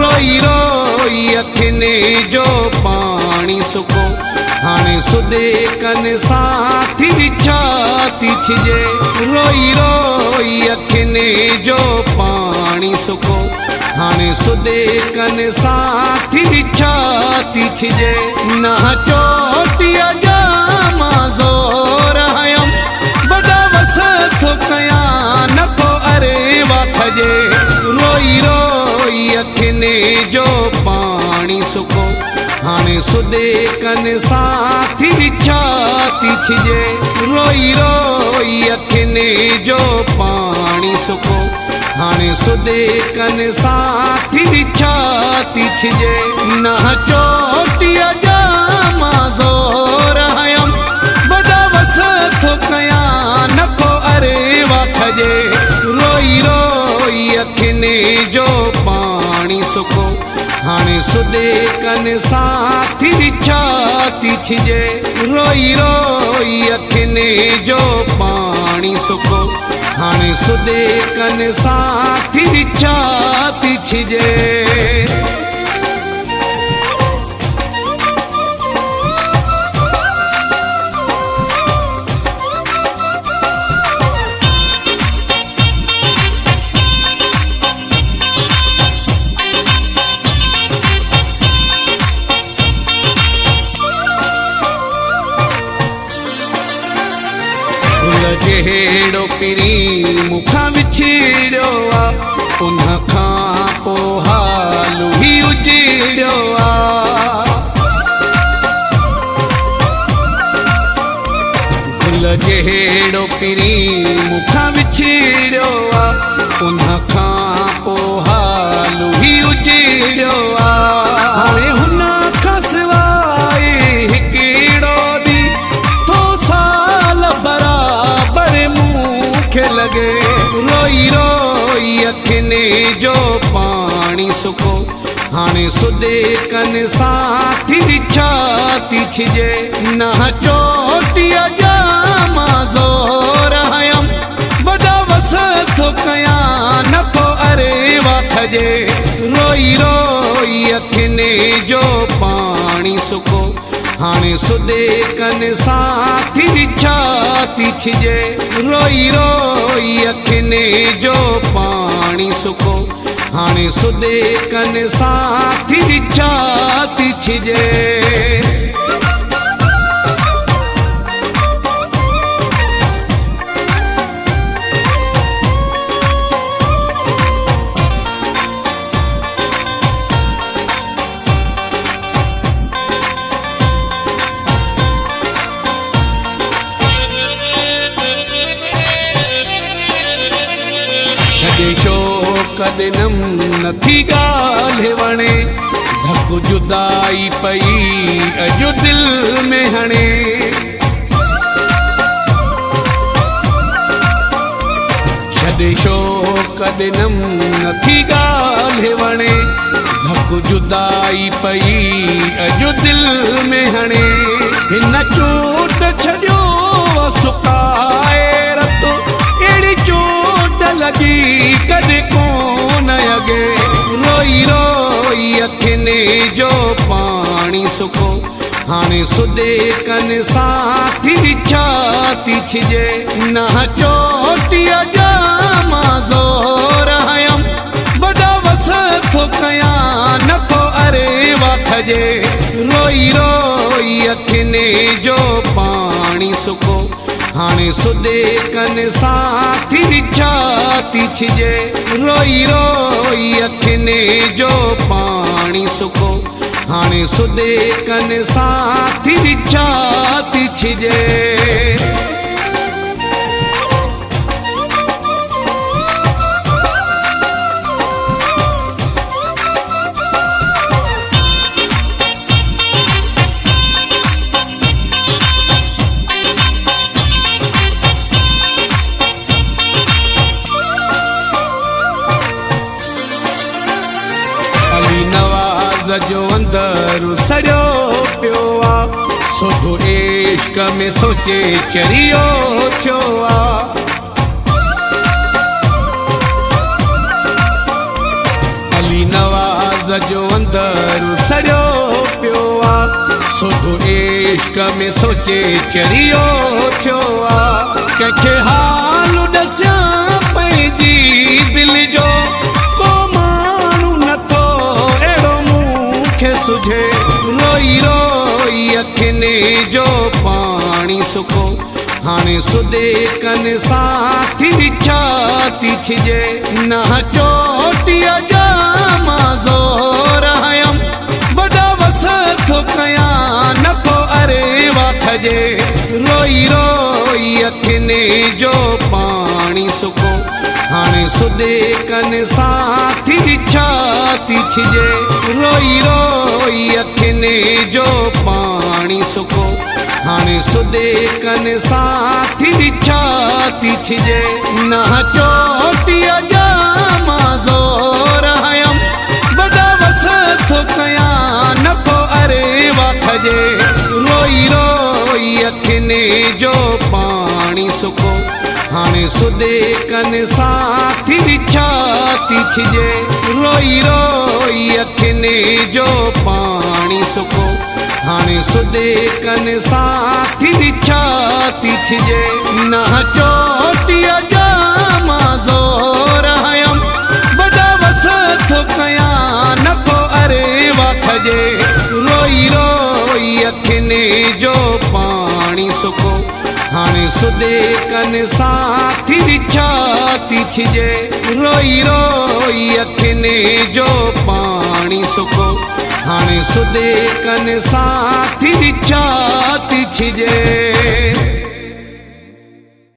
रोई रोई अखियुनि जो पाणी सुको हाणे सुॾे कन सां थी छा थी छिजे रोई रोई अखियुनि जो पाणी सुको हाणे सुॾे कन सां थी छा थी छिजे न चोटीअ जा मां ज़ोर हयमि वॾा वस थो कयां नथो अरे वाखजे रोई रोई अखियुनि जो पाणी सुको हाणे सुॾे कन सां थी छा थी छिजे रोई रोई अखियुनि जो पाणी सुको हाणे सुॾे कन सां थी छा थी छिजे न चोटीअ जा मां ज़ोर हयमि वॾा वस थो कयां नथो अरे वाखजे रोई रोई अखियुनि जो पाणी सुको हाणे सुॾे कन सां थी छा थी छिजे रोई रोई अखियुनि जो पाणी सुको हाणे सुॾे कन सां थी छा थी छिजे जहिड़ो पहिरीं मूंखां विछड़ियो आहे उन खां पोइ हाल ई उजड़ियो आहे गुल जहिड़ो पहिरीं मूंखां विछड़ियो आहे उन खां पोइ हाल ई उजड़ियो आहे हाणे हुन खां सवाइ हिकिड़ो ॾींहुं थो साल बराबर मूंखे लॻे रोई रोई अखियुनि जो पाणी सुको हाणे सुॾे कन सां थी छा थी छिजे न चोटीअ जा मां ज़ोर हयमि वॾा वस थो कयां नथो अरे वाखजे रोई रोई अखियुनि जो पाणी सुको हाणे सुॾे कन सां थी छा थी छिजे रोई रोई अखियुनि जो पाणी सुको हाणे सुॾे कन सां थी छा थी छिजे कदनम नथी ॻाल्हि वणे धक जुदाई पई अॼु दिल में हणे छॾे शो कदनम नथी ॻाल्हि वणे धक जुदाई पई अॼु दिल में हणे हिन चोट छॾियो सुकाए रतो अहिड़ी चोट लॻी कॾहिं कोन अॻे रोई रोई अखियुनि जो पाणी सुको हाणे सुॾे कन सां थी छा थी छिजे न चोटीअ जा मां ज़ोर हयमि वॾा वस थो कयां नथो अरे वाखजे रोई रोई अखियुनि जो पाणी सुको हाणे सुॾे कन सां थी छा थी छिजे रोई रोई अखियुनि जो पाणी सुको हाणे सुॾे कन सां थी छा थी छिजे जो अंदर सड़ियो पियो आ सुबुह इश्क में सोचे चरियो थियो आ अली नवाज़ जो अंदर सड़ियो पियो आ सुबुह इश्क में सोचे चरियो थियो आ कंहिंखे हाल दसिया पंहिंजी दिल जो को माण्हू नथो अहिड़ो मूंखे सुझे रोई रोई अखियुनि जो पाणी सुको हाणे सुॾे कन सां थी छाती छिजे न चोटीअ जा मां ज़ोर हयमि वॾा वस थो कयां नथो अरे वाखजे रोई रोई अखियुनि जो पाणी सुको हाणे सुॾे कन सां थी छाती छिजे रोई रोई अखियुनि जो पाणी सुको हाणे सुॾे कन सां थी छाती छिजे न चोटीअ जा मां ज़ोर हयमि वॾा वस थो कयां नथो अरे वाखजे रोई रोई अखियुनि जो पाणी सुको हाणे सुॾे कन सां थी छाती छिजे रोई रोई अखियुनि जो पाणी सुको हाणे सुॾे कन सां थी छाती छिजे न चोटीअ जा मां ज़ोर हयमि वॾा वस थो कयां नथो अरे वाखजे रोई रोई अखियुनि जो पाणी सुको हाणे सुॾे कन सां थी छाती छिजे रोई रोई अखियुनि जो पाणी सुको हाणे सुॾे कन सां थी छाती छिजे।